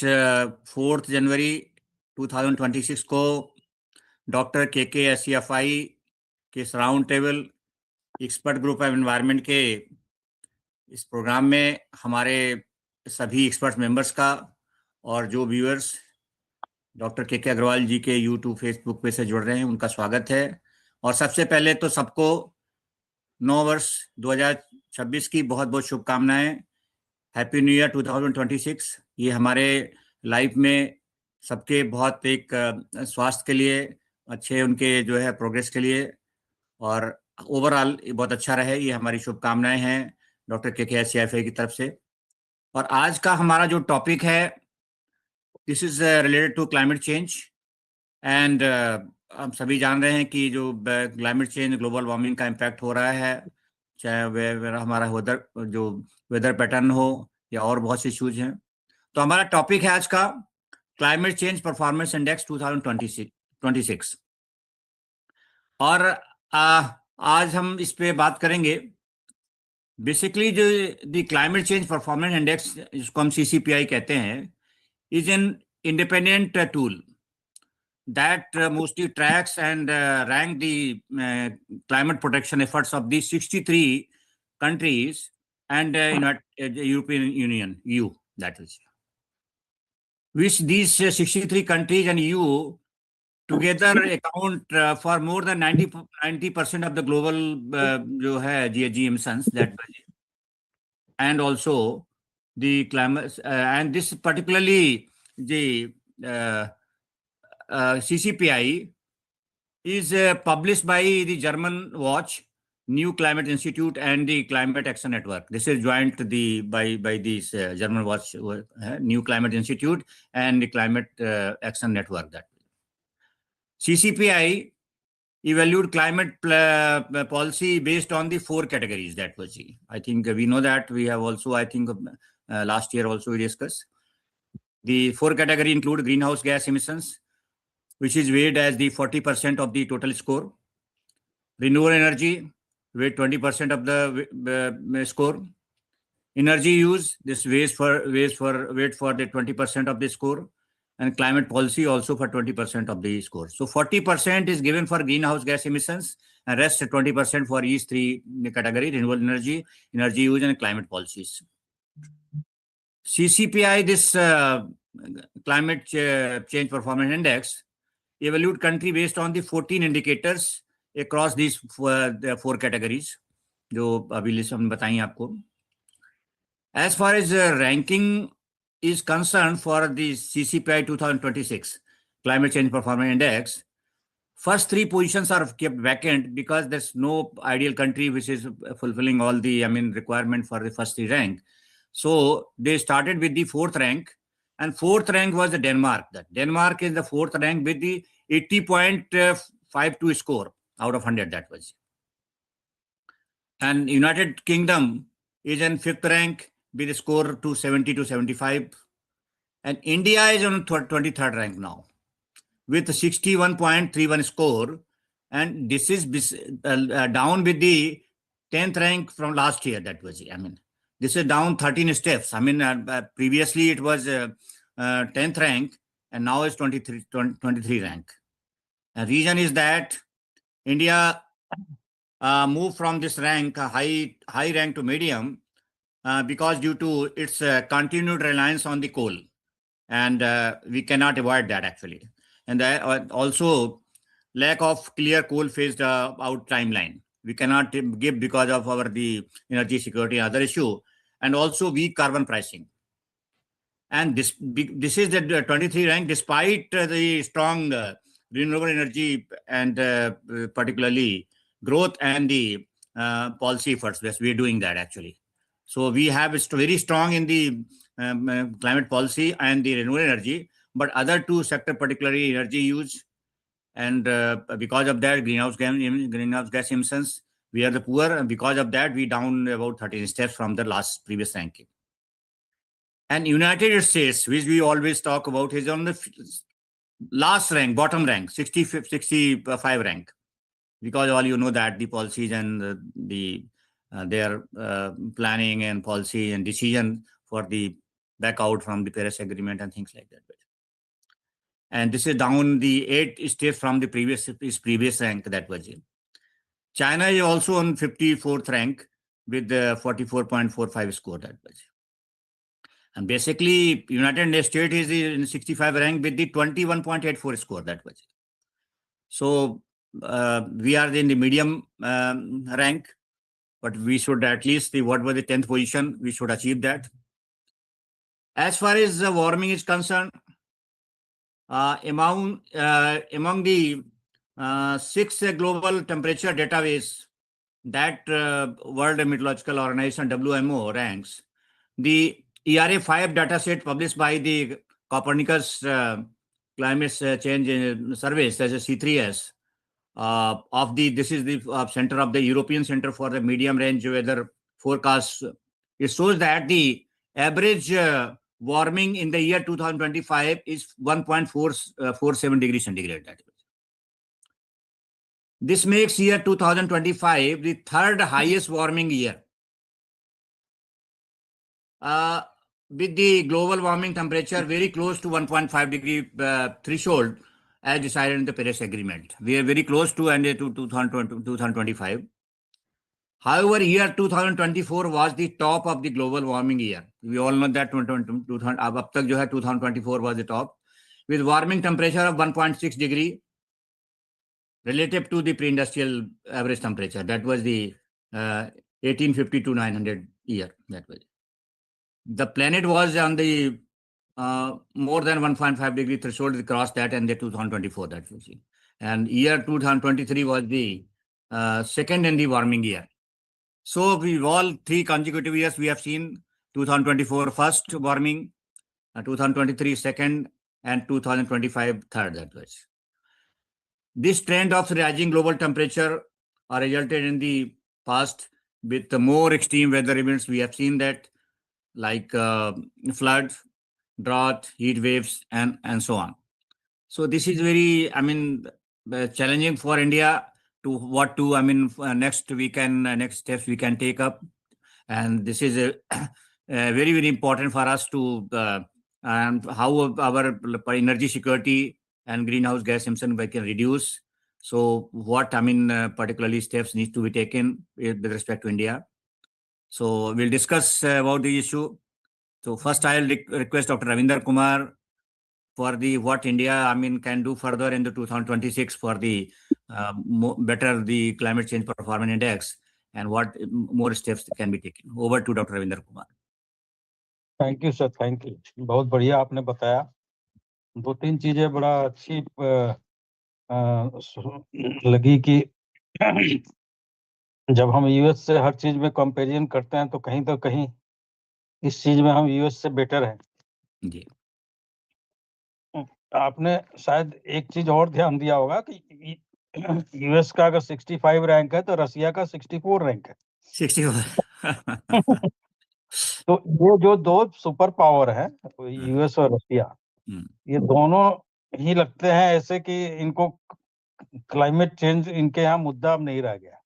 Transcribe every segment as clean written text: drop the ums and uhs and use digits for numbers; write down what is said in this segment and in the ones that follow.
आज 4 जनवरी 2026 को doctor KKSCFI के round table expert group of environment के इस प्रोग्राम में हमारे सभी एक्सपर्ट मेंबर्स का और जो व्यूअर्स डॉक्टर KK अग्रवाल जी के यूट्यूब फेसबुक पे से जुड़ रहे हैं उनका स्वागत है। और सबसे पहले तो सबको नव वर्ष 2026 की बहुत बहुत शुभकामनाएं। Happy new year 2026। ये हमारे लाइफ में सबके बहुत एक स्वास्थ्य के लिए अच्छे उनके जो है प्रोग्रेस के लिए और ओवरऑल बहुत अच्छा रहे, ये हमारी शुभकामनाएं हैं डॉक्टर KKSCFI की तरफ से। और आज का हमारा जो टॉपिक है this is related to climate change and हम सभी जान रहे हैं कि जो क्लाइमेट चेंज ग्लोबल वार्मिंग का इम्पैक्ट हो रहा है, चाहे वे हमारा वेदर पैटर्न हो या और बहुत से इश्यूज हैं। तो हमारा टॉपिक है आज का क्लाइमेट चेंज परफॉर्मेंस इंडेक्स 2026 और आज हम इस पे बात करेंगे। बेसिकली जो the climate change performance index जिसको हम CCPI कहते हैं is an independent tool that mostly tracks and rank the climate protection efforts of these 63 countries and European Union, EU, that is. Which these 63 countries and EU together account for more than 90% of the global जो है GHG emissions that and also the climate and this particularly the CCPI is published by the German Watch, New Climate Institute, and the Climate Action Network. This is joint by these German Watch, New Climate Institute, and the Climate Action Network. That CCPI evaluate climate policy based on the 4 categories. That was I think we know that we have also last year also we discussed. The 4 category include greenhouse gas emissions, which is weighed as the 40% of the total score. Renewable energy, weight 20% of the score. Energy use, this weight for the 20% of the score. And climate policy also for 20% of the score. So 40% is given for greenhouse gas emissions and rest 20% for each 3 category: renewable energy, energy use, and climate policies. CCPI, this climate change performance index, evaluate country based on the 14 indicators across these 4 categories जो अभी list हमने बताई आपको. As far as ranking is concerned for the CCPI 2026 climate change performance index, first 3 positions are kept vacant because there's no ideal country which is fulfilling all the requirement for the first 3 rank. So they started with the 4th rank. And 4th rank was the Denmark. That Denmark is the 4th rank with the 80.52 score out of 100. That was. And United Kingdom is in 5th rank with a score to 70 to 75. And India is on 23rd rank now with 61.31 score. And this is down with the 10th rank from last year. That was. This is down 13 steps. Previously it was 10th rank and now it's 23 rank. The reason is that India moved from this rank, high rank to medium, because due to its continued reliance on the coal. And we cannot avoid that actually. And also lack of clear coal phased out timeline. We cannot give because of the energy security and other issue. And also weak carbon pricing. And this is the 23 rank despite the strong renewable energy and particularly growth and the policy efforts. Yes, we're doing that actually. So we have very strong in the climate policy and the renewable energy, but other 2 sector, particularly energy use, and because of that greenhouse gas emissions, we are the poor, and because of that we down about 13 steps from the previous ranking. And United States, which we always talk about, is on the last rank, bottom rank, 65 rank, because all you know that the policies and their planning and policy and decision for the back out from the Paris Agreement and things like that. And this is down the 8 states from the previous rank that was in. China is also on 54th rank with the 44.45 score that was. And basically, United States is in 65 rank with the 21.84 score that was. So we are in the medium rank, but we should at least see what was the 10th position. We should achieve that. As far as warming is concerned, among the 6 global temperature database that World Meteorological Organization WMO ranks, the ERA 5 dataset published by the Copernicus Climate Change Survey, such as C3S, this is the center of the European Center for the Medium Range Weather Forecast. It shows that the average warming in the year 2025 is 1.47 degrees centigrade. This makes year 2025 the third highest warming year, with the global warming temperature very close to 1.5 degree threshold as decided in the Paris Agreement. We are very close to 2025. However, year 2024 was the top of the global warming year. We all know that 2024 was the top, with warming temperature of 1.6 degree relative to the pre-industrial average temperature. That was the 1850 to 900 year. That was. The planet was on the more than 1.5 degree threshold, crossed that, and the 2024 that you see. And year 2023 was the second in the warming year. So we all 3 consecutive years we have seen 2024 first warming, 2023 second, and 2025 third. That was. This trend of rising global temperature resulted in the past with the more extreme weather events. We have seen that, like flood, drought, heat waves, and so on. So this is very, challenging for India to next steps we can take up. And this is very, very important for us to how our energy security and greenhouse gas emission we can reduce. So what particularly steps need to be taken with respect to India. So we'll discuss about the issue. So first I'll request Dr. Ravinder Kumar for the what India can do further in the 2026 for the better the climate change performance index, and what more steps can be taken. Over to Dr. Ravinder Kumar. Thank you sir, thank you, बहुत बढ़िया आपने बताया। 2-3 चीजें बड़ा अच्छी लगी कि जब हम यूएस से हर चीज में कंपैरिजन करते हैं तो कहीं इस चीज में हम यूएस से बेटर हैं जी। आपने शायद एक चीज और ध्यान दिया होगा कि यूएस का अगर 65 रैंक है तो रसिया का 64 रैंक है। 64 तो ये जो 2 सुपर पावर है, यूएस और रसिया, ये दोनों ही लगते हैं ऐसे कि इनको क्लाइमेट चेंज इनके यहाँ मुद्दा अब नहीं रह गया।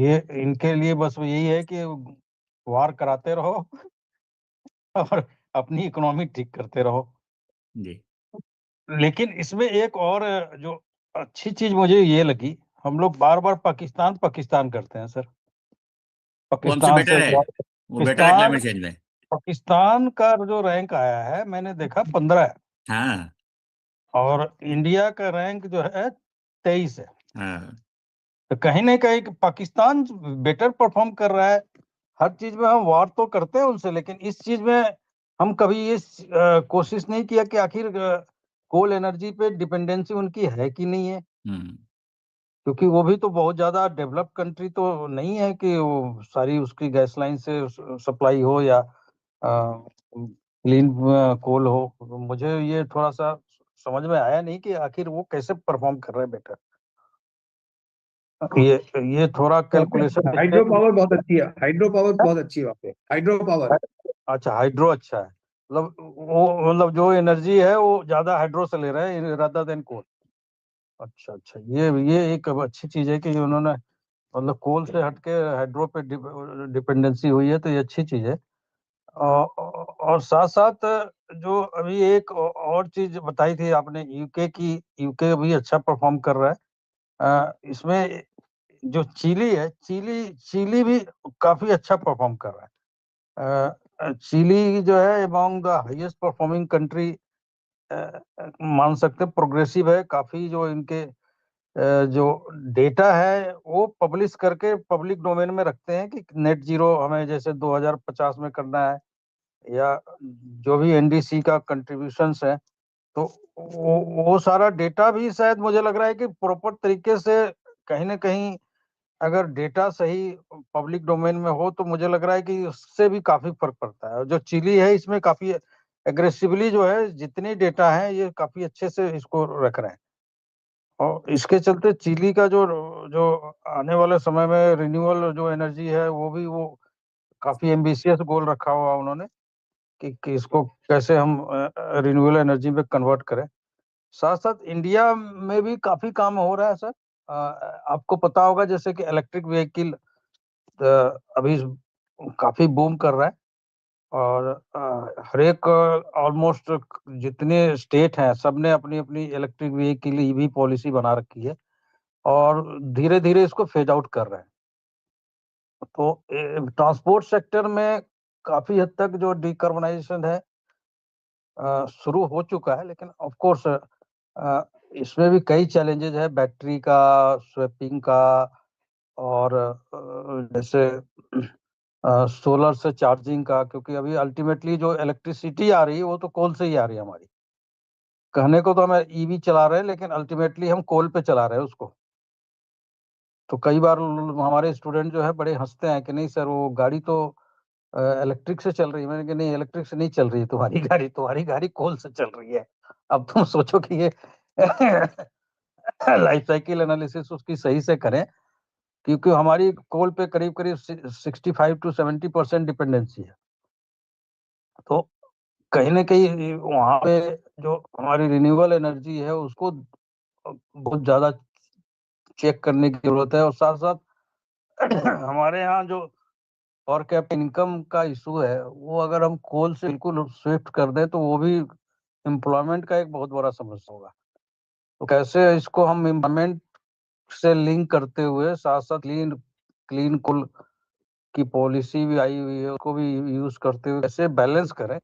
ये इनके लिए बस यही है कि वार कराते रहो और अपनी इकोनॉमी ठीक करते रहो जी। लेकिन इसमें एक और जो अच्छी चीज मुझे ये लगी, हम लोग बार-बार पाकिस्तान करते हैं सर। पाकिस्तान बेटर है, वो बेटर है क्लाइमेट चेंज में। पाकिस्तान का जो रैंक आया है मैंने देखा 15 है। हाँ। और इंडिया का रैंक जो है 23 है। हाँ। तो कहीं ना कहीं पाकिस्तान बेटर परफॉर्म कर रहा है। हर चीज में हम वार तो करते हैं उनसे, लेकिन इस चीज में हम कभी ये कोशिश नहीं किया कि आखिर कोल एनर्जी पे डिपेंडेंसी उनकी है कि नहीं है, क्योंकि वो भी तो बहुत ज्यादा डेवलप कंट्री तो नहीं है कि वो सारी उसकी गैस लाइन से सप्लाई हो या क्लीन कोल हो। मुझे ये थोड़ा सा समझ में आया नहीं कि आखिर वो कैसे परफॉर्म कर रहे हैं बेटर। ये थोड़ा कैलकुलेशन। हाइड्रो पावर बहुत अच्छी है, हाइड्रो पावर बहुत अच्छी है वहाँ पे, हाइड्रो पावर। अच्छा, हाइड्रो अच्छा है, मतलब जो एनर्जी है वो ज्यादा हाइड्रो से ले रहे हैं रादर देन कोल। अच्छा, ये एक अच्छी चीज है कि उन्होंने मतलब कोल से हटके हाइड्रो पे डिपेंडेंसी हुई है, तो ये अच्छी चीज है। और साथ साथ जो अभी एक और चीज बताई थी आपने यूके की, यूके भी अच्छा परफॉर्म कर रहा है। इसमें जो चिली है, चिली भी काफी अच्छा परफॉर्म कर रहा है। चिली जो है among the highest performing country मान सकते हैं, प्रोग्रेसिव है काफी। जो इनके जो डेटा है वो पब्लिश करके पब्लिक डोमेन में रखते हैं कि नेट जीरो हमें जैसे 2050 में करना है, या जो भी एनडीसी का कंट्रीब्यूशंस है, तो वो सारा डेटा भी शायद मुझे लग रहा है कि प्रॉपर तरीके से कहीं ना कहीं अगर डेटा सही पब्लिक डोमेन में हो तो मुझे लग रहा है कि उससे भी काफी फर्क पड़ता है। और जो चिली है इसमें काफी एग्रेसिवली जो है जितनी डेटा है ये काफी अच्छे से इसको रख रहे हैं। और इसके चलते चिली का जो जो आने वाले समय में रिन्यूएबल जो एनर्जी है वो काफी एम्बिशियस गोल रखा हुआ उन्होंने कि इसको कैसे हम रिन्यूएबल एनर्जी में कन्वर्ट करें। साथ साथ इंडिया में भी काफी काम हो रहा है सर। आपको पता होगा जैसे कि इलेक्ट्रिक व्हीकल अभी काफी बूम कर रहा है, और हर एक ऑलमोस्ट जितने स्टेट हैं सबने अपनी अपनी इलेक्ट्रिक व्हीकल ईवी पॉलिसी बना रखी है, और धीरे धीरे इसको फेज आउट कर रहे हैं। तो ट्रांसपोर्ट सेक्टर में काफी हद तक जो डिकार्बोनाइजेशन है शुरू हो चुका है, लेकिन ऑफ कोर्स इसमें भी कई चैलेंजेस है, बैटरी का, स्वैपिंग का, और जैसे सोलर से चार्जिंग का, क्योंकि अभी अल्टीमेटली जो इलेक्ट्रिसिटी आ रही है वो तो कोल से ही आ रही है हमारी। कहने को तो हम ईवी चला रहे हैं लेकिन अल्टीमेटली हम कोल पे चला रहे हैं उसको। तो कई बार हमारे स्टूडेंट जो है बड़े हंसते हैं कि नहीं सर वो गाड़ी तो इलेक्ट्रिक से चल रही है। मैंने कहा नहीं, इलेक्ट्रिक से नहीं चल रही है तुम्हारी गाड़ी कोल से चल रही है। अब तुम सोचो कि ये लाइफ साइकिल एनालिसिस उसकी सही से करें, क्योंकि हमारी कोल पे करीब करीब 65 to 70% डिपेंडेंसी है। तो कहीं ना कहीं वहां पे जो हमारी रिन्यूएबल एनर्जी है उसको बहुत ज्यादा चेक करने की जरूरत है। और साथ साथ हमारे यहाँ जो और कैप इनकम का इशू है, वो अगर हम कोल से बिल्कुल स्विफ्ट कर दें तो वो भी एम्प्लॉयमेंट का एक बहुत बड़ा समस्या होगा। तो कैसे इसको हम एम्प्लॉयमेंट से लिंक करते हुए साथ साथ क्लीन क्लीन कोल की पॉलिसी भी आई हुई है उसको भी यूज करते हुए कैसे बैलेंस करें,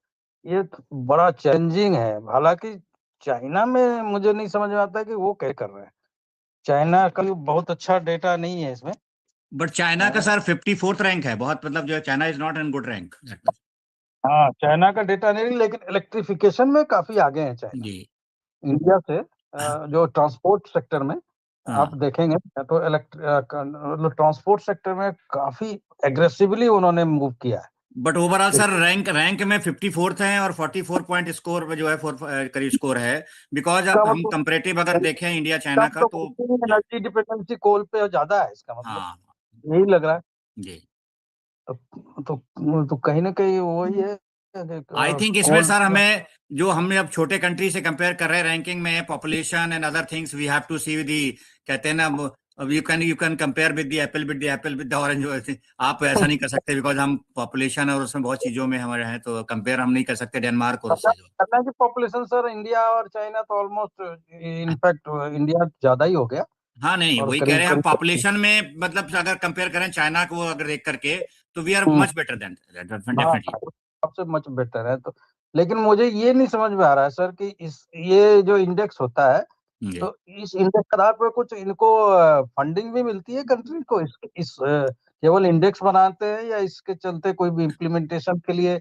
ये बड़ा चैलेंजिंग है। हालांकि चाइना में मुझे नहीं समझ में आता कि वो क्या कर रहे हैं। चाइना का भी बहुत अच्छा डेटा नहीं है इसमें। बट चाइना का सर 54th रैंक है, बहुत मतलब जो है China is not in good rank. हाँ, चाइना का डेटा नहीं, लेकिन इलेक्ट्रिफिकेशन में काफी आगे है चाइना जी। इंडिया से। जो ट्रांसपोर्ट सेक्टर में हाँ, आप देखेंगे तो ट्रांसपोर्ट सेक्टर में काफी एग्रेसिवली उन्होंने मूव किया है। बट ओवरऑल सर लेकिन रैंक में 54th है, और 44 पॉइंट स्कोर जो है 4 करीब स्कोर है। बिकॉज अब इसका हम मतलब कंपैरेटिव अगर देखें इंडिया इसका चाइना का तो मतलब जी। एनर्जी डिपेंडेंसी कोल पे ज्यादा है, इसका मतलब हाँ यही लग रहा है। जी। तो कहीं ना कहीं वही है आई थिंक इसमें कोल। सर हमें जो हमने अब छोटे कंट्री से कंपेयर कर रहे हैं रैंकिंग में, population and other things we have to see the, कहते हैं ना, you can compare with the apple with the orange. आप ऐसा नहीं कर सकते बिकॉज हम पॉपुलेशन और उसमें बहुत चीजों में हमारे हैं, तो कंपेयर हम नहीं कर सकते डेनमार्क और उससे। करना की पॉपुलेशन सर इंडिया और चाइना तो ऑलमोस्ट, इनफैक्ट इंडिया ज्यादा ही हो गया। हाँ नहीं, और वही कह करीब रहे हैं हम करीब पॉपुलेशन में, मतलब अगर कंपेयर करें चाइना को अगर देख करके, तो we are much better than हाँ, डेफिनेटली। सबसे मच बेटर है। तो लेकिन मुझे ये नहीं समझ में आ रहा है सर कि इस ये जो इंडेक्स होता है, जी। तो इस इंडेक्स के आधार पर कुछ इनको फंडिंग भी मिलती है कंट्री को, केवल इंडेक्स बनाते हैं, या इसके चलते कोई भी इम्प्लीमेंटेशन के लिए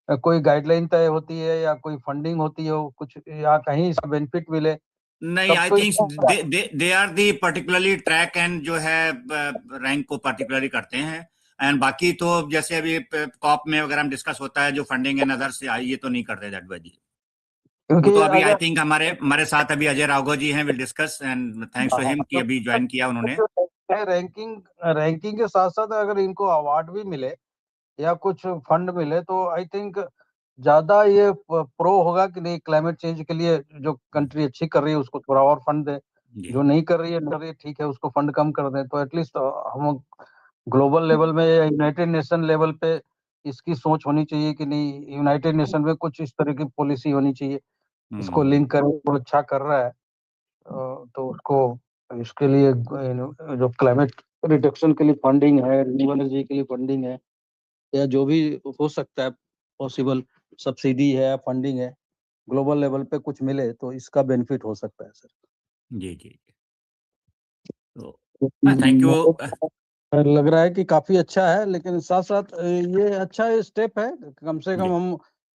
कोई गाइडलाइन तय होती है, या कोई फंडिंग होती है कुछ, या कहीं इसका बेनिफिट मिले नहीं, तब आई तो थिंक इसको। They are the particularly track and जो है रैंक को पर्टिकुलरली करते हैं। एंड बाकी तो जैसे अभी कॉप में वगैरह में डिस्कस होता है जो फंडिंग एंड अदर से आई, ये तो नहीं करते दैट वाई। वो क्योंकि तो अभी आई अगर थिंक हमारे हमारे साथ अभी अजय राघव जी हैं, will discuss, and thanks to him कि अभी ज्वाइन किया उन्होंने। रैंकिंग रैंकिंग के साथ साथ अगर इनको अवार्ड भी मिले या कुछ फंड मिले तो आई थिंक ज्यादा ये प्रो होगा कि नहीं, क्लाइमेट चेंज के लिए जो कंट्री अच्छी कर रही है उसको थोड़ा और फंड दे, जी। जो नहीं कर रही है ठीक है उसको फंड कम कर दें, तो एटलीस्ट हम ग्लोबल लेवल में या यूनाइटेड नेशन लेवल पे इसकी सोच होनी चाहिए कि नहीं, यूनाइटेड नेशन में कुछ इस तरह की पॉलिसी होनी चाहिए, इसको लिंक कर वो अच्छा कर रहा है, तो उसको इसके लिए जो क्लाइमेट रिडक्शन के लिए फंडिंग है, रिन्यूएबल एनर्जी के लिए फंडिंग है, या जो भी हो सकता है पॉसिबल, सब्सिडी है, फंडिंग है, ग्लोबल लेवल पे कुछ मिले तो इसका बेनिफिट हो सकता है सर। जी जी। तो थैंक यू। लग रहा है कि काफी अच्छा है, लेकिन साथ साथ ये अच्छा स्टेप है, कम से कम हम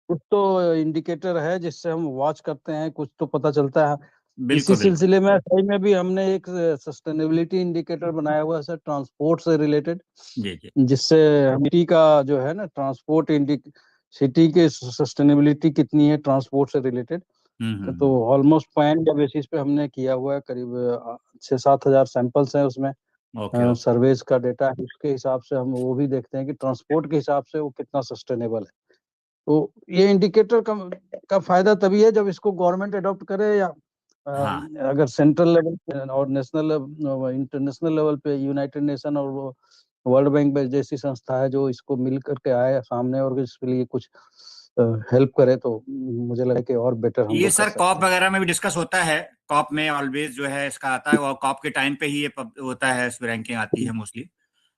कुछ तो इंडिकेटर है जिससे हम वॉच करते हैं, कुछ तो पता चलता है। इसी बिल्कुल बिल्कुल। सिलसिले में सही में भी हमने एक सस्टेनेबिलिटी इंडिकेटर बनाया हुआ है सर, ट्रांसपोर्ट से रिलेटेड, जी जी। जिससे सिटी का जो है ना ट्रांसपोर्ट सिटी के सस्टेनेबिलिटी कितनी है ट्रांसपोर्ट से रिलेटेड, तो ऑलमोस्ट पॉइंट बेसिस पे हमने किया हुआ है, करीब 6-7 हजार सैंपल्स हैं उसमें, ओके सर्वेज का डेटा है, उसके हिसाब से हम वो भी देखते हैं कि ट्रांसपोर्ट के हिसाब से वो कितना सस्टेनेबल है। तो ये इंडिकेटर का फायदा तभी है जब इसको गवर्नमेंट अडॉप्ट करे, या हाँ। अगर सेंट्रल लेवल और नेशनल इंटरनेशनल लेवल पे यूनाइटेड नेशन और वर्ल्ड बैंक जैसी संस्था है जो इसको मिल करके आए सामने और इसके लिए कुछ हेल्प करे, तो मुझे लगा कि और बेटर हम ये लोग कर सर कॉप सकते हैं। वगैरह में भी डिस्कस होता है, कॉप में ऑलवेज जो है इसका आता है, और कॉप के टाइम पे ही ये होता है, इस रैंकिंग आती है मोस्टली,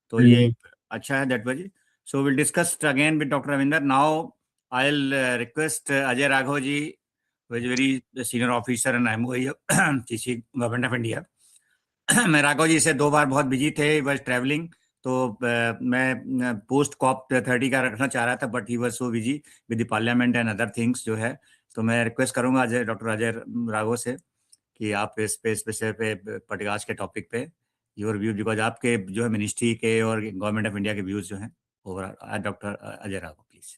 तो ये एक अच्छा है दैट वजह। So will discuss again with doctor Ravinder. Now I will request Ajay Raghav ji, who is very senior officer and MOE CC government of India. मैं राघव जी से 2 बार बहुत बिजी थे, वॉज ट्रैवलिंग, तो मैं पोस्ट कॉप 30 का रखना चाह रहा था, but he was so busy with the parliament and other things जो है। तो मैं रिक्वेस्ट करूंगा डॉक्टर अजय राघव से कि आप इस पे पर्टिकुलर आज के टॉपिक पे योर व्यू, बिकॉज आपके जो है मिनिस्ट्री के और गवर्नमेंट ऑफ इंडिया के व्यूज जो हैं overall. Doctor Ajay Raghav please.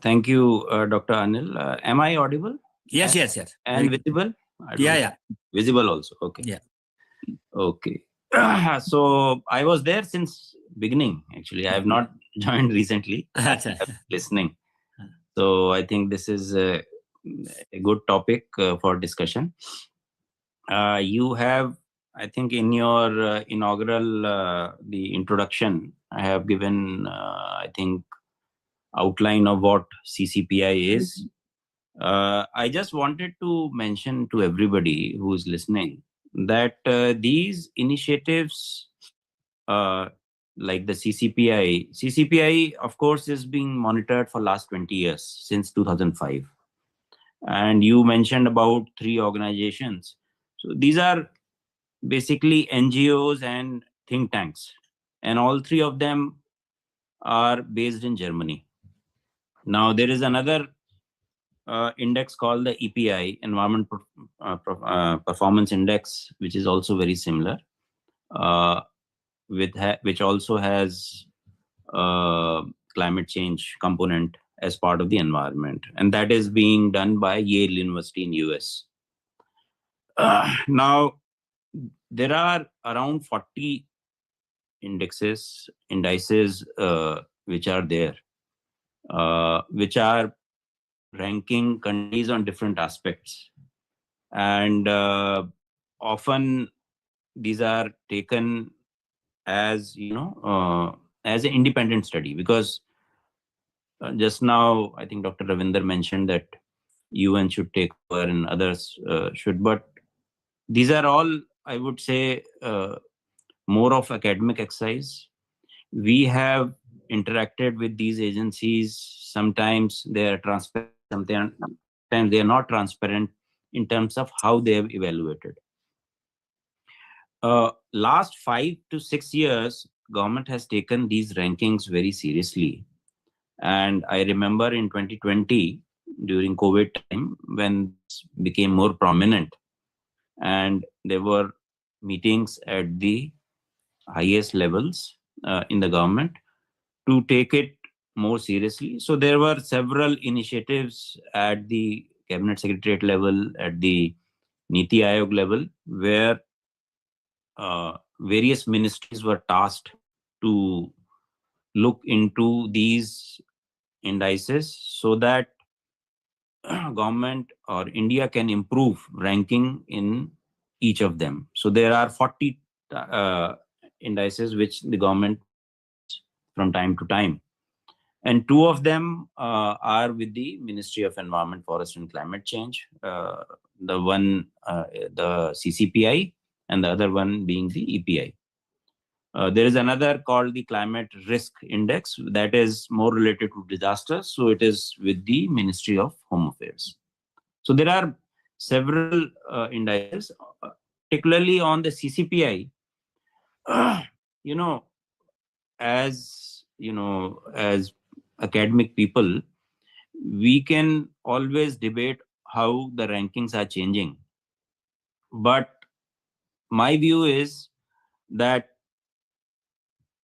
Thank you, Dr. Anil. Am I audible? Yes, yes, yes. And visible? Yeah. Visible also. Okay. Yeah. Okay. So I was there since beginning. Actually, I have not joined recently. Listening. So I think this is a good topic for discussion. You have, I think, in your inaugural the introduction, I have given, I think, outline of what CCPI is. I just wanted to mention to everybody who is listening that these initiatives, like the CCPI, of course, is being monitored for last 20 years, since 2005. And you mentioned about 3 organizations. So these are basically NGOs and think tanks, and all 3 of them are based in Germany. Now, there is another index called the EPI, Environment Performance Index, which is also very similar, which also has climate change component as part of the environment, and that is being done by Yale University in US. Now, there are around 40 indices which are there, which are ranking countries on different aspects, and often these are taken as as an independent study, because just now I think Dr. Ravinder mentioned that UN should take over and others should, but these are all, I would say, more of academic exercise. We have interacted with these agencies. Sometimes they are transparent, sometimes they are not transparent in terms of how they have evaluated. Last 5 to 6 years, government has taken these rankings very seriously. And I remember in 2020, during COVID time, when this became more prominent, and there were meetings at the highest levels in the government to take it more seriously. So there were several initiatives at the Cabinet Secretariat level, at the Niti Aayog level, where various ministries were tasked to look into these indices so that government or India can improve ranking in each of them. So there are 40 indices which the government from time to time. And two of them are with the Ministry of Environment, Forest and Climate Change. The one, the CCPI, and the other one being the EPI. There is another called the Climate Risk Index that is more related to disasters. So it is with the Ministry of Home Affairs. So there are several indices, particularly on the CCPI. As academic people, we can always debate how the rankings are changing. But my view is that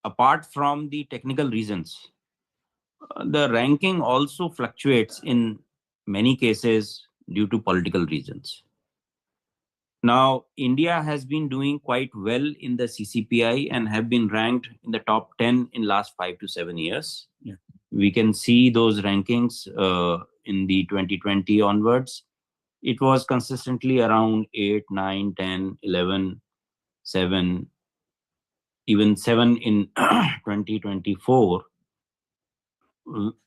apart from the technical reasons, the ranking also fluctuates in many cases due to political reasons. Now, India has been doing quite well in the CCPI and have been ranked in the top 10 in last 5 to 7 years. Yeah. We can see those rankings in the 2020 onwards. It was consistently around 8, 9, 10, 11, 7, even 7 in 2024.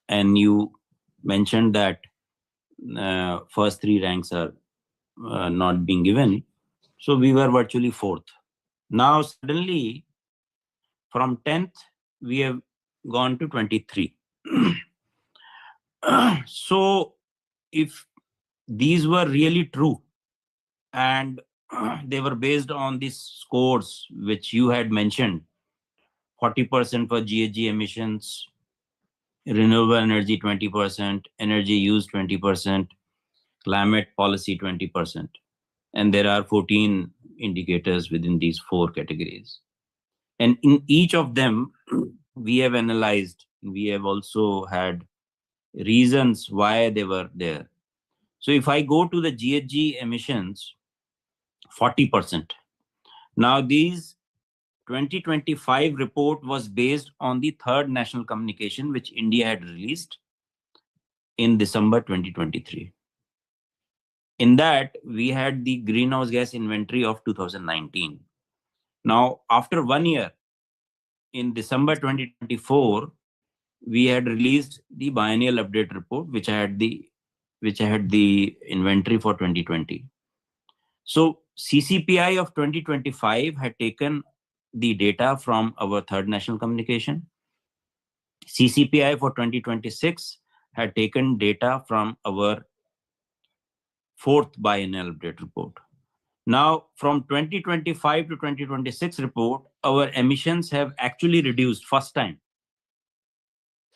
And you mentioned that first 3 ranks are not being given. So we were virtually 4th. Now suddenly from 10th, we have gone to 23. So if these were really true and they were based on these scores which you had mentioned, 40% for GHG emissions, renewable energy 20%, energy use 20%, climate policy 20%. And there are 14 indicators within these 4 categories. And in each of them, we have analyzed, we have also had reasons why they were there. So if I go to the GHG emissions, 40%. Now these 2025 report was based on the 3rd national communication which India had released in December 2023. In that, we had the greenhouse gas inventory of 2019. Now, after 1 year, in December 2024, we had released the biennial update report, which had the inventory for 2020. So CCPI of 2025 had taken the data from our 3rd national communication. CCPI for 2026 had taken data from our 4th biennial update report. Now, from 2025 to 2026 report, our emissions have actually reduced first time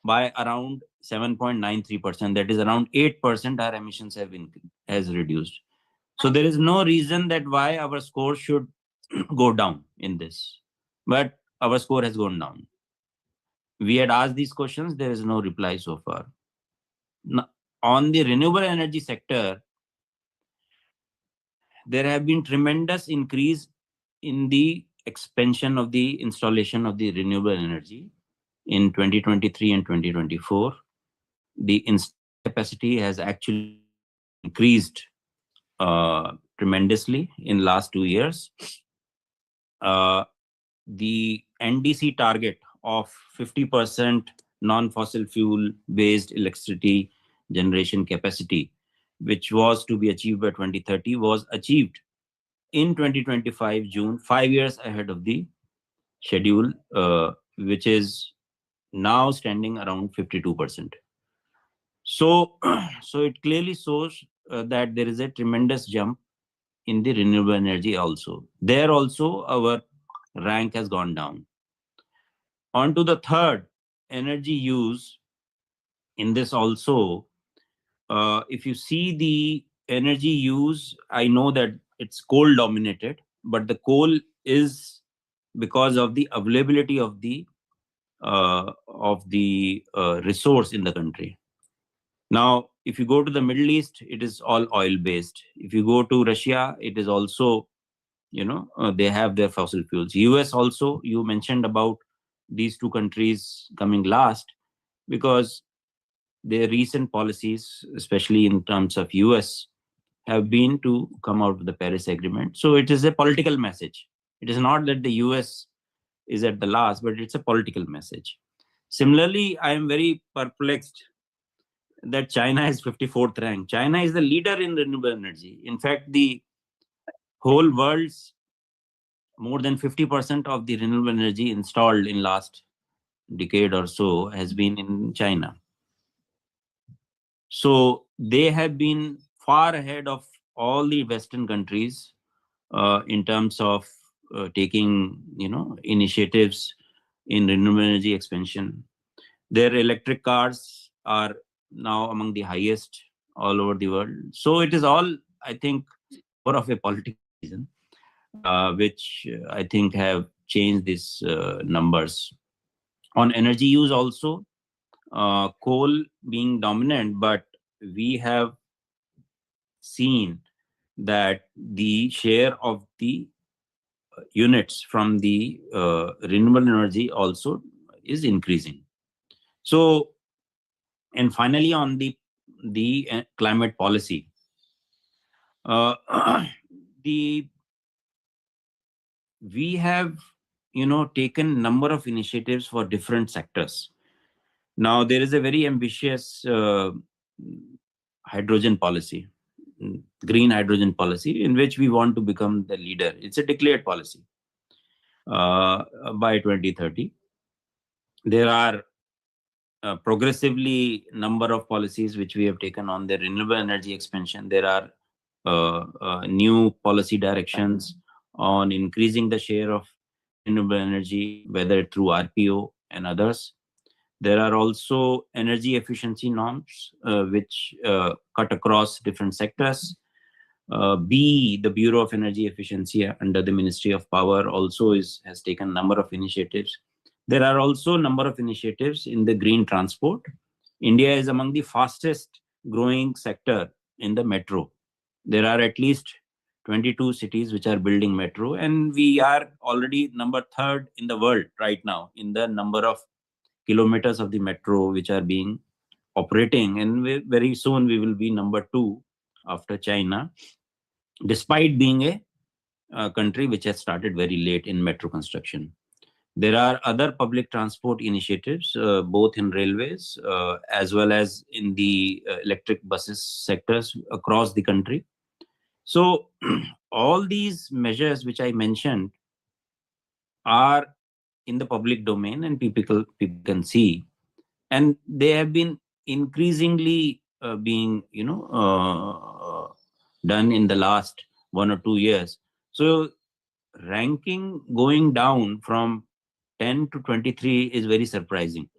by around 7.93%. That is around 8% our emissions has reduced. So there is no reason that why our score should go down in this. But our score has gone down. We had asked these questions, there is no reply so far. Now, on the renewable energy sector, there have been tremendous increase in the expansion of the installation of the renewable energy in 2023 and 2024. The capacity has actually increased tremendously in last 2 years. The NDC target of 50% non-fossil fuel based electricity generation capacity, which was to be achieved by 2030, was achieved in 2025 June, 5 years ahead of the schedule, which is now standing around 52%. So it clearly shows that there is a tremendous jump in the renewable energy also. There also our rank has gone down. On to the 3rd, energy use. In this also, if you see the energy use, I know that it's coal dominated, but the coal is because of the availability of the resource in the country. Now, if you go to the Middle East, it is all oil based. If you go to Russia, it is also, they have their fossil fuels. US also, you mentioned about these 2 countries coming last because their recent policies, especially in terms of US, have been to come out of the Paris Agreement. So it is a political message. It is not that the US is at the last, but it's a political message. Similarly, I am very perplexed that China is 54th rank. China is the leader in renewable energy. In fact, the whole world's more than 50% of the renewable energy installed in last decade or so has been in China. So they have been far ahead of all the Western countries in terms of taking, initiatives in renewable energy expansion. Their electric cars are now among the highest all over the world. So it is all, I think, more of a political reason, which I think have changed these numbers. On energy use also, coal being dominant, but we have seen that the share of the units from the renewable energy also is increasing. So, and finally, on the climate policy, we have taken number of initiatives for different sectors. Now there is a very ambitious hydrogen policy, green hydrogen policy, in which we want to become the leader. It's a declared policy by 2030. There are progressively number of policies which we have taken on the renewable energy expansion. There are new policy directions on increasing the share of renewable energy, whether through RPO and others. There are also energy efficiency norms which cut across different sectors. The Bureau of Energy Efficiency under the Ministry of Power also has taken a number of initiatives. There are also a number of initiatives in the green transport. India is among the fastest growing sector in the metro. There are at least 22 cities which are building metro, and we are already number 3rd in the world right now in the number of kilometers of the metro which are being operating, and very soon we will be number 2 after China, despite being a country which has started very late in metro construction. There are other public transport initiatives, both in railways as well as in the electric buses sectors across the country. So all these measures which I mentioned are in the public domain and people can see, and they have been increasingly being done in the last 1 or 2 years. So ranking going down from 10 to 23 is very surprising,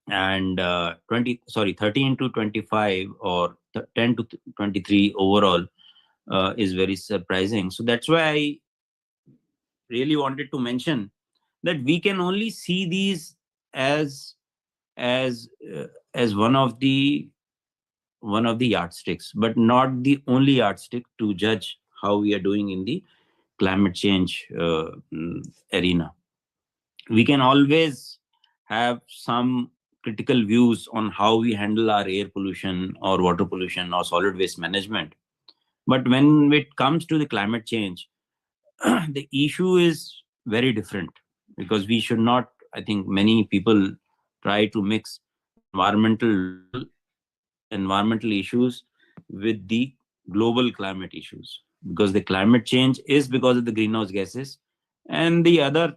and 13 to 25 or 10 to 23 overall is very surprising. So that's why I really wanted to mention that we can only see these as one of the yardsticks, but not the only yardstick to judge how we are doing in the climate change arena. We can always have some critical views on how we handle our air pollution or water pollution or solid waste management. But when it comes to the climate change, the issue is very different, because we should not, I think many people try to mix environmental issues with the global climate issues, because the climate change is because of the greenhouse gases and the others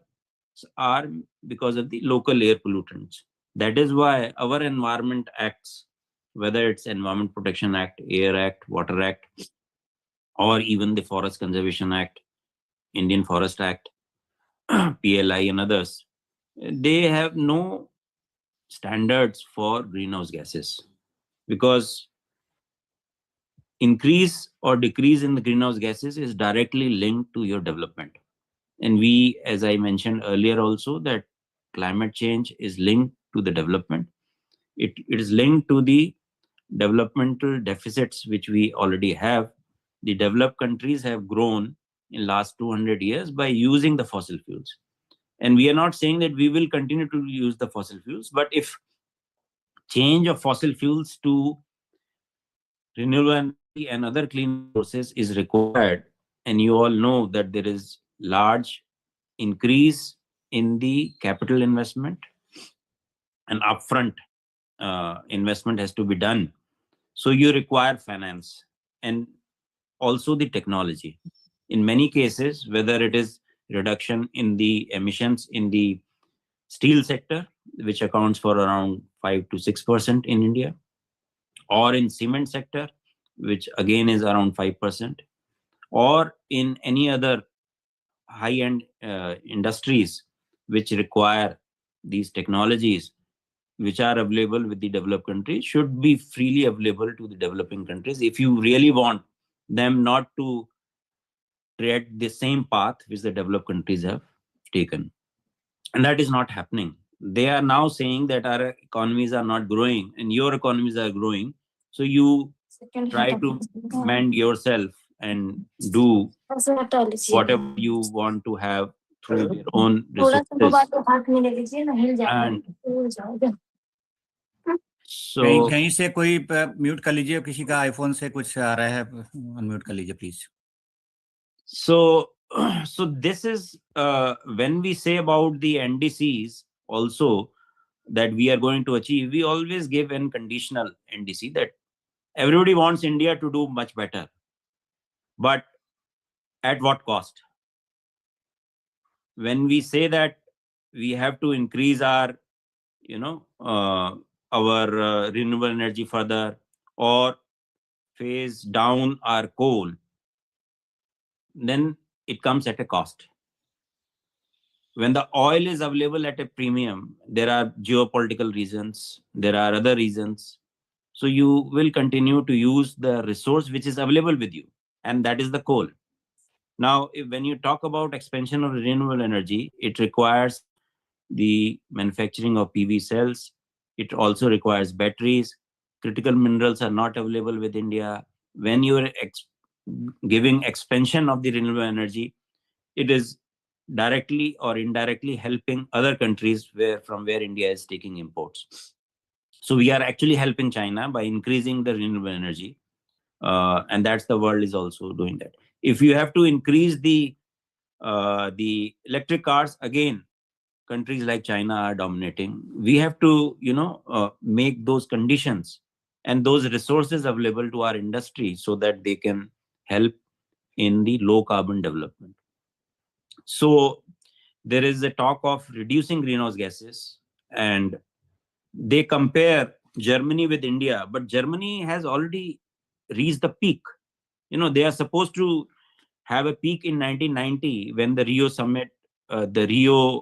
are because of the local air pollutants. That is why our environment acts, whether it's Environment Protection Act, Air Act, Water Act, or even the Forest Conservation Act, Indian Forest Act, PLI and others, they have no standards for greenhouse gases, because increase or decrease in the greenhouse gases is directly linked to your development. And we, as I mentioned earlier also, that climate change is linked to the development. It is linked to the developmental deficits which we already have. The developed countries have grown in last 200 years by using the fossil fuels. And we are not saying that we will continue to use the fossil fuels, but if change of fossil fuels to renewable energy and other clean sources is required, and you all know that there is large increase in the capital investment, an upfront investment has to be done. So you require finance and also the technology. In many cases, whether it is reduction in the emissions in the steel sector, which accounts for around 5 to 6% in India, or in cement sector, which again is around 5%, or in any other high-end industries which require these technologies, which are available with the developed countries, should be freely available to the developing countries if you really want them not to tread the same path which the developed countries have taken. And that is not happening. They are now saying that our economies are not growing and your economies are growing. So you try to mend yourself and do whatever you want to have through your own resources. And so कहीं से कोई mute कर लीजिए, किसी का iPhone से कुछ आ रहा है, अनम्यूट कर लीजिए please. So this is when we say about the NDCs also that we are going to achieve, we always give an conditional NDC that everybody wants India to do much better, but at what cost? When we say that we have to increase our, our renewable energy further or phase down our coal, then it comes at a cost. When the oil is available at a premium, there are geopolitical reasons, there are other reasons. So you will continue to use the resource which is available with you, and that is the coal. Now, when you talk about expansion of renewable energy, it requires the manufacturing of PV cells. It also requires batteries. Critical minerals are not available with India. When you are giving expansion of the renewable energy, it is directly or indirectly helping other countries from where India is taking imports. So we are actually helping China by increasing the renewable energy, and that's the world is also doing that. If you have to increase the electric cars, again, countries like China are dominating. We have to, make those conditions and those resources available to our industry so that they can help in the low carbon development. So there is a talk of reducing greenhouse gases, and they compare Germany with India, but Germany has already reached the peak. They are supposed to have a peak in 1990 when the Rio summit, the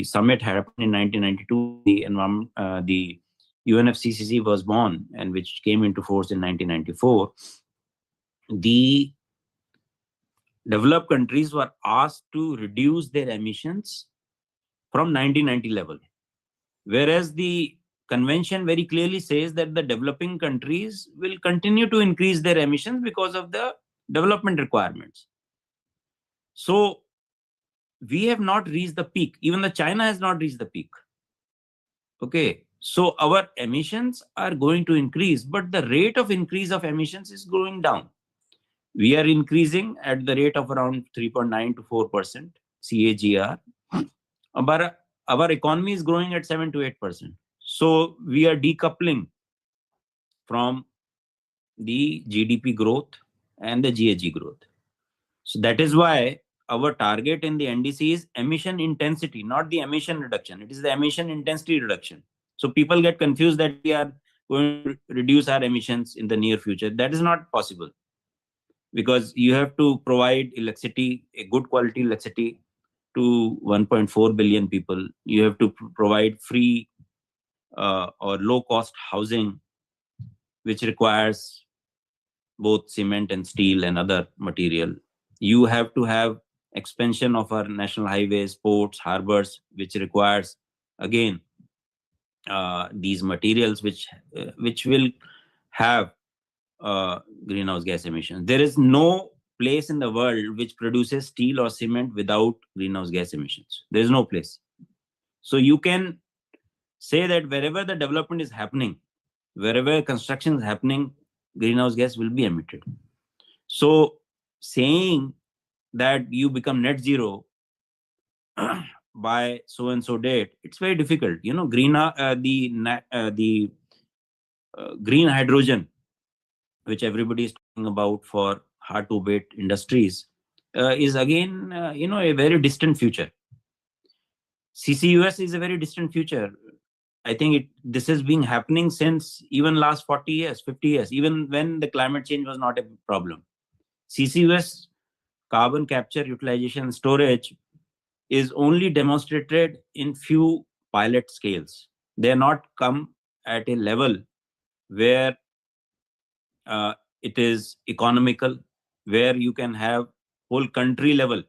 summit happened in 1992. The UNFCCC was born, and which came into force in 1994. The developed countries were asked to reduce their emissions from 1990 level, whereas the convention very clearly says that the developing countries will continue to increase their emissions because of the development requirements. So we have not reached the peak. Even the China has not reached the peak. Okay, so our emissions are going to increase, but the rate of increase of emissions is going down. We are increasing at the rate of around 3.9 to 4% CAGR, but our economy is growing at 7 to 8%. So we are decoupling from the GDP growth and the GHG growth. So that is why our target in the NDC is emission intensity, not the emission reduction. It is the emission intensity reduction. So people get confused that we are going to reduce our emissions in the near future. That is not possible, because you have to provide electricity, a good quality electricity, to 1.4 billion people. You have to provide free or low-cost housing, which requires both cement and steel and other material. You have to have expansion of our national highways, ports, harbors, which requires, again, these materials which will have greenhouse gas emissions. There is no place in the world which produces steel or cement without greenhouse gas emissions. There is no place. So you can say that wherever the development is happening, wherever construction is happening, greenhouse gas will be emitted. So saying that you become net zero by so and so date, it's very difficult. You know, green hydrogen, which everybody is talking about for hard to abate industries, is again, a very distant future. CCUS is a very distant future. I think this has been happening since even last 40 years, 50 years, even when the climate change was not a problem. CCUS, carbon capture, utilization, and storage, is only demonstrated in few pilot scales. They are not come at a level where it is economical, where you can have whole country level,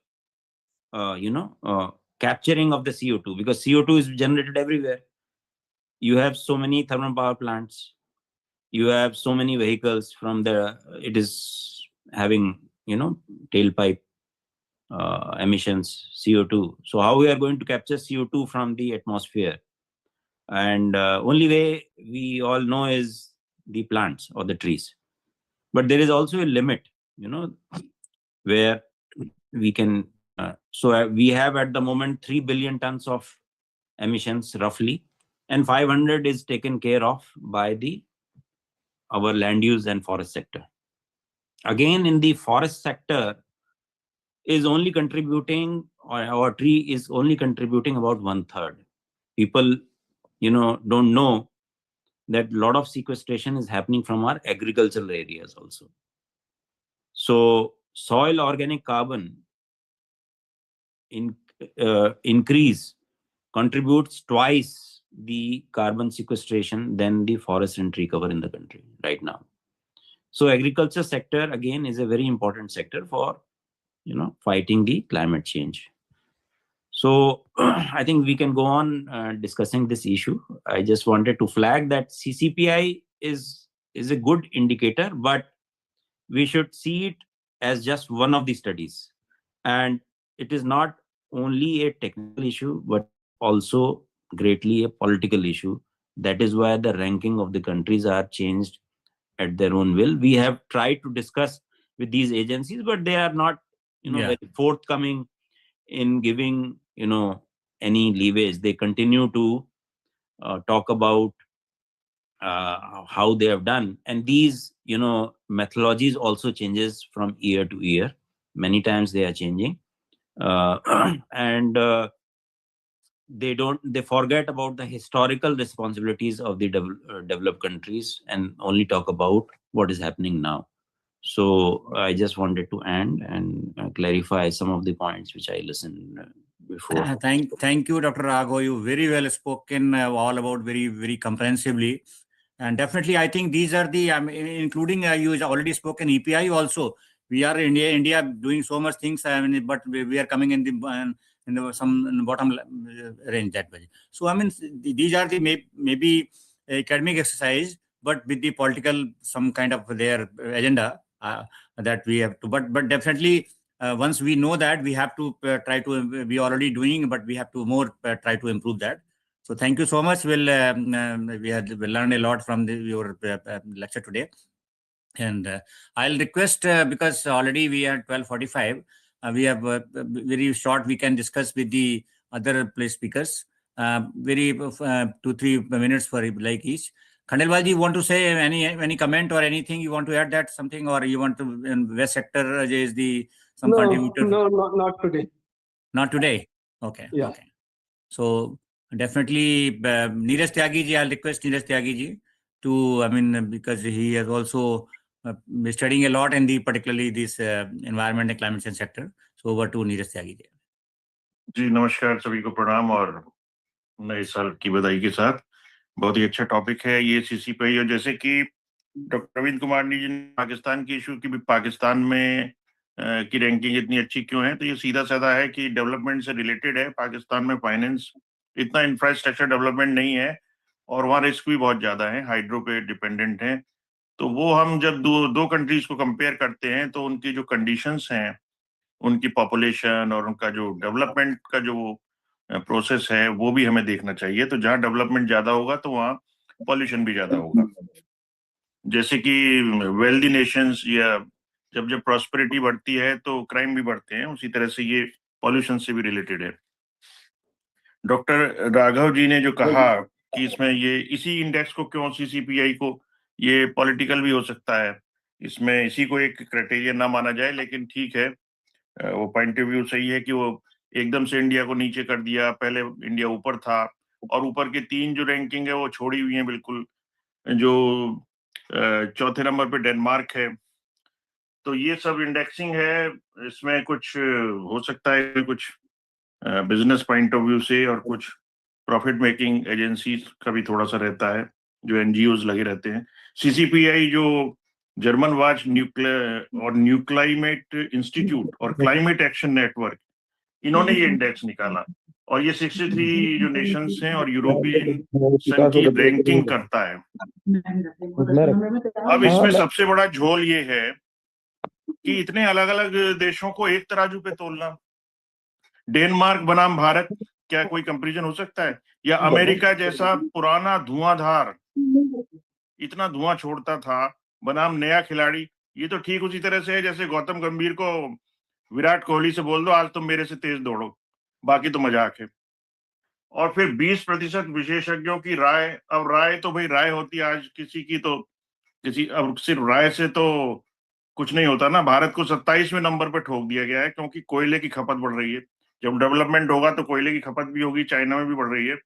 capturing of the CO2, because CO2 is generated everywhere. You have so many thermal power plants, you have so many vehicles it is having, tailpipe emissions, CO2. So how we are going to capture CO2 from the atmosphere? And only way we all know is the plants or the trees. But there is also a limit, where we can. So we have at the moment 3 billion tons of emissions roughly, and 500 is taken care of by our land use and forest sector. Again, in the forest sector is only contributing, or our tree is only contributing about 1/3. People, don't know that a lot of sequestration is happening from our agricultural areas also. So soil organic carbon increase contributes twice the carbon sequestration than the forest and tree cover in the country right now. So agriculture sector again is a very important sector for fighting the climate change. So I think we can go on discussing this issue. I just wanted to flag that CCPI is a good indicator, but we should see it as just one of the studies. And it is not only a technical issue, but also greatly a political issue. That is why the ranking of the countries are changed at their own will. We have tried to discuss with these agencies, but they are not, very forthcoming in giving, any leeway. They continue to talk about how they have done, and these, methodologies also changes from year to year. Many times they are changing, and they forget about the historical responsibilities of the developed countries and only talk about what is happening now. So I just wanted to end and clarify some of the points which I listened before. Thank you, Dr. Raghav. You very well spoken all about very, very comprehensively. And definitely, I think these are the, including you already spoken EPI also. We are India doing so much things, but we are coming in the bottom range that way. So these are the maybe academic exercise, but with the political some kind of their agenda that we have to. But definitely, once we know that, we have to try to. We already doing, but we have to more try to improve that. So thank you so much. We learned a lot from your lecture today. And I'll request, because already we are 12:45, we have very short, we can discuss with the other place speakers, very 2-3 minutes for like each. Khandelwal ji, you want to say any comment or anything you want to add that something, or you want to, in West sector is some contributor? No, not today. Not today? Okay. Yeah. Okay. So definitely, Neeraj Tyagi ji, I'll request Neeraj Tyagi ji to, because he has also studying a lot in particularly this environment and climate change sector. So over to Neeraj Tyagi ji. जी नमस्कार, सभी को प्रणाम और नए साल की बधाई के साथ। बहुत ही अच्छा टॉपिक है ये CCPI, और जैसे कि डॉक्टर रविंद्र कुमार जी ने पाकिस्तान की इशू की भी, पाकिस्तान में की रैंकिंग इतनी अच्छी क्यों है, तो ये सीधा साधा है कि डेवलपमेंट से रिलेटेड है। पाकिस्तान में फाइनेंस, इतना इंफ्रास्ट्रक्चर डेवलपमेंट नहीं है और वहाँ रिस्क भी बहुत ज्यादा है, हाइड्रो पे डिपेंडेंट है। तो वो हम जब दो कंट्रीज को कंपेयर करते हैं तो उनकी जो कंडीशंस हैं, उनकी पॉपुलेशन और उनका जो डेवलपमेंट का जो प्रोसेस है, वो भी हमें देखना चाहिए। तो जहाँ डेवलपमेंट ज्यादा होगा तो वहाँ पॉल्यूशन भी ज्यादा होगा। जैसे कि वेल्दी नेशंस या जब प्रॉस्पेरिटी बढ़ती है तो क्राइम भी बढ़ते हैं, उसी तरह से ये पॉल्यूशन से भी रिलेटेड है। डॉक्टर राघव जी ने जो कहा कि इसमें ये इसी इंडेक्स को क्यों CCPI को, ये पॉलिटिकल भी हो सकता है, इसमें इसी को एक क्राइटेरिया ना माना जाए, लेकिन ठीक है, वो पॉइंट ऑफ व्यू सही है कि वो एकदम से इंडिया को नीचे कर दिया। पहले इंडिया ऊपर था और ऊपर के 3 जो रैंकिंग है वो छोड़ी हुई है बिल्कुल, जो चौथे नंबर पे डेनमार्क है। तो ये सब इंडेक्सिंग है, इसमें कुछ हो सकता है कुछ बिजनेस पॉइंट ऑफ व्यू से, और कुछ प्रॉफिट मेकिंग एजेंसीज का भी थोड़ा सा रहता है, जो NGOs लगे रहते हैं। CCPI जो जर्मन वाच न्यूक्लियर और न्यूक्लाइमेट इंस्टीट्यूट और क्लाइमेट एक्शन नेटवर्क, इन्होंने ये इंडेक्स निकाला, और ये 63 जो नेशंस हैं और यूरोपियन संघ की रैंकिंग करता है। अब इसमें सबसे बड़ा झोल ये है कि इतने अलग अलग देशों को एक तराजू पे तोलना, डेनमार्क बनाम भारत, क्या कोई कंपैरिजन हो सकता है? या अमेरिका जैसा पुराना धुआंधार, इतना धुआं छोड़ता था, बनाम नया खिलाड़ी। ये तो ठीक उसी तरह से है जैसे गौतम गंभीर को विराट कोहली से बोल दो आज तुम मेरे से तेज दौड़ो, बाकी तो मजाक है। और फिर 20% विशेषज्ञों की राय, अब राय तो भाई राय होती है आज किसी की, तो किसी, अब सिर्फ राय से तो कुछ नहीं होता ना। भारत को 27वें नंबर पर ठोक दिया गया है क्योंकि कोयले की खपत बढ़ रही है। जब डेवलपमेंट होगा तो कोयले की खपत भी होगी, चाइना में भी बढ़ रही है।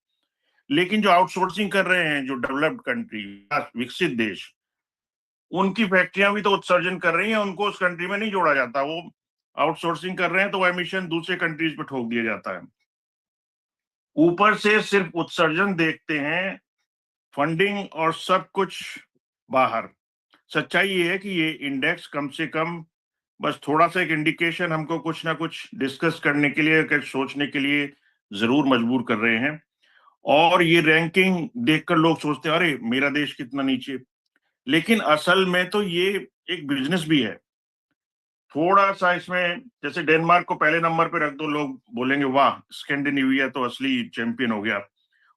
लेकिन जो आउटसोर्सिंग कर रहे हैं, जो डेवलप्ड कंट्री, विकसित देश, उनकी फैक्ट्रियां भी तो उत्सर्जन कर रही हैं, उनको उस कंट्री में नहीं जोड़ा जाता। वो आउटसोर्सिंग कर रहे हैं तो वो एमिशन दूसरे कंट्रीज पे ठोक दिया जाता है। ऊपर से सिर्फ उत्सर्जन देखते हैं, फंडिंग और सब कुछ बाहर। सच्चाई ये है कि ये इंडेक्स कम से कम बस थोड़ा सा एक इंडिकेशन हमको कुछ ना कुछ डिस्कस करने के लिए, कुछ सोचने के लिए जरूर मजबूर कर रहे हैं। और ये रैंकिंग देखकर लोग सोचते हैं अरे मेरा देश कितना नीचे, लेकिन असल में तो ये एक बिजनेस भी है। थोड़ा सा इसमें, जैसे डेनमार्क को पहले नंबर पे रख दो, लोग बोलेंगे वाह स्कैंडिनेविया तो असली चैंपियन हो गया।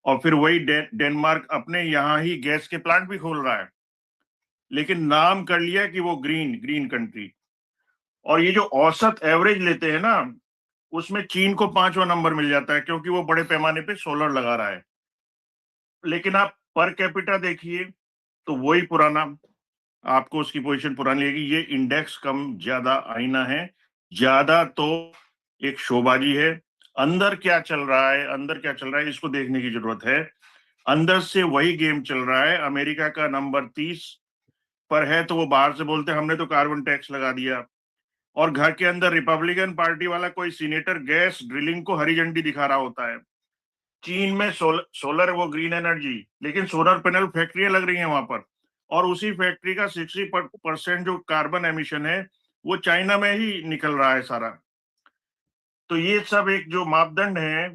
और फिर वही डेनमार्क अपने यहाँ ही गैस के प्लांट भी खोल रहा है, लेकिन नाम कर लिया कि वो ग्रीन कंट्री। और ये जो औसत एवरेज लेते हैं ना, उसमें चीन को 5वां नंबर मिल जाता है क्योंकि वो बड़े पैमाने पे सोलर लगा रहा है। लेकिन आप पर कैपिटा देखिए तो वही पुराना, आपको उसकी पोजीशन पुरानी लगेगी। ये इंडेक्स कम ज्यादा आईना है, ज्यादा तो एक शोबाजी है। अंदर क्या चल रहा है, अंदर क्या चल रहा है, इसको देखने की जरूरत है। अंदर से वही गेम चल रहा है। अमेरिका का नंबर 30 पर है तो वो बाहर से बोलते हैं हमने तो कार्बन टैक्स लगा दिया, और घर के अंदर रिपब्लिकन पार्टी वाला कोई सीनेटर गैस ड्रिलिंग को हरी झंडी दिखा रहा होता है। चीन में सोलर वो ग्रीन एनर्जी, लेकिन सोलर पैनल फैक्ट्रियां लग रही हैं वहां पर, और उसी फैक्ट्री का 60% जो कार्बन एमिशन है वो चाइना में ही निकल रहा है सारा। तो ये सब एक जो मापदंड है,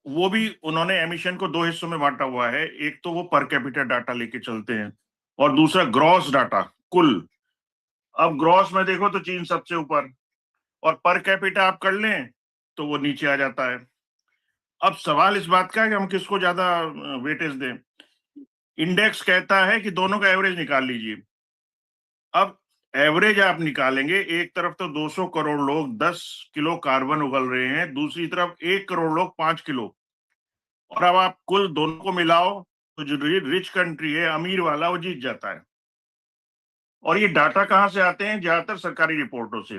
वो भी उन्होंने एमिशन को 2 हिस्सों में बांटा हुआ है। एक तो वो पर कैपिटा डाटा लेके चलते हैं, और दूसरा ग्रॉस डाटा, कुल। अब ग्रॉस में देखो तो चीन सबसे ऊपर, और पर कैपिटा आप कर लें तो वो नीचे आ जाता है। अब सवाल इस बात का है कि हम किसको ज्यादा वेटेज दें। इंडेक्स कहता है कि दोनों का एवरेज निकाल लीजिए। अब एवरेज आप निकालेंगे, एक तरफ तो 200 करोड़ लोग 10 किलो कार्बन उगल रहे हैं, दूसरी तरफ 1 करोड़ लोग 5 किलो, और अब आप कुल दोनों को मिलाओ तो जो रिच कंट्री है, अमीर वाला, वो जीत जाता है। और ये डाटा कहाँ से आते हैं? ज्यादातर सरकारी रिपोर्टों से।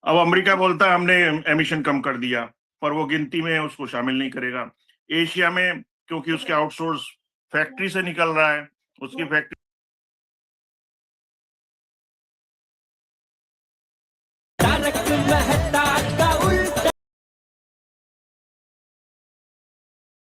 अब अमेरिका बोलता है हमने एमिशन कम कर दिया, पर वो गिनती में उसको शामिल नहीं करेगा। एशिया में क्योंकि उसके आउटसोर्स फैक्ट्री से निकल रहा है, उसकी फैक्ट्री तारक मेहता